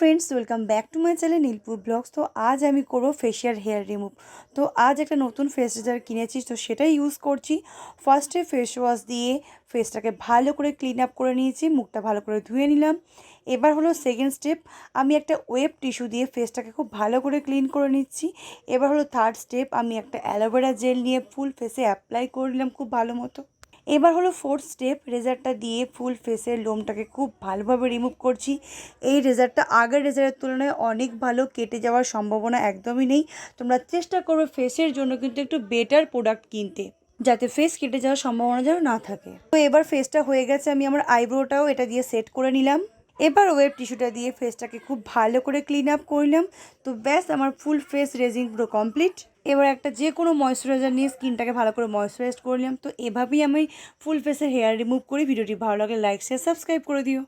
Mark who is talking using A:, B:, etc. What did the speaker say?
A: Friends welcome back to my channel Nilpur blogs. तो आज আমি করব ফেশিয়াল হেয়ার রিমুভ। তো আজ একটা নতুন ফেস রেজার কিনেছি, তো সেটাই ইউজ করছি। ফার্স্টে ফেস ওয়াশ দিয়ে ফেসটাকে ভালো করে ক্লিন আপ করে নিয়েছি, মুখটা ভালো করে ধুয়ে নিলাম। এবার হলো সেকেন্ড স্টেপ, আমি একটা ওয়েব টিস্যু দিয়ে ফেসটাকে খুব ভালো করে ক্লিন করে নিচ্ছি। এবার হলো থার্ড স্টেপ, আমি একটা অ্যালোভেরা জেল নিয়ে ফুল ফেসে অ্যাপ্লাই করে নিলাম খুব ভালো মতো। এবার হলো ফোর্থ স্টেপ, রেজারটা দিয়ে ফুল ফেসের লোমটাকে খুব ভালোভাবে রিমুভ করছি। এই রেজারটা আগের রেজারের তুলনায় অনেক ভালো, কেটে যাওয়ার সম্ভাবনা একদমই নেই। তোমরা চেষ্টা করবে ফেসের জন্য কিন্তু একটু বেটার প্রোডাক্ট কিনতে, যাতে ফেস কেটে যাওয়ার সম্ভাবনা যেন না থাকে। তো এবার ফেসটা হয়ে গেছে, আমি আমার আইব্রোটাও এটা দিয়ে সেট করে নিলাম। এবার ওয়েব টিস্যুটা দিয়ে ফেসটাকে খুব ভালো করে ক্লিন আপ করলাম। তো ব্যাস, আমার ফুল ফেস রেজিং পুরো কমপ্লিট। এবার একটা যে কোনো ময়শ্চারাইজার নিয়ে স্কিনটাকে ভালো করে ময়শ্চারাইজ করলাম। তো এভাবেই আমি ফুল ফেসের হেয়ার রিমুভ করি। ভিডিওটি ভালো লাগলে লাইক শেয়ার সাবস্ক্রাইব করে দিও।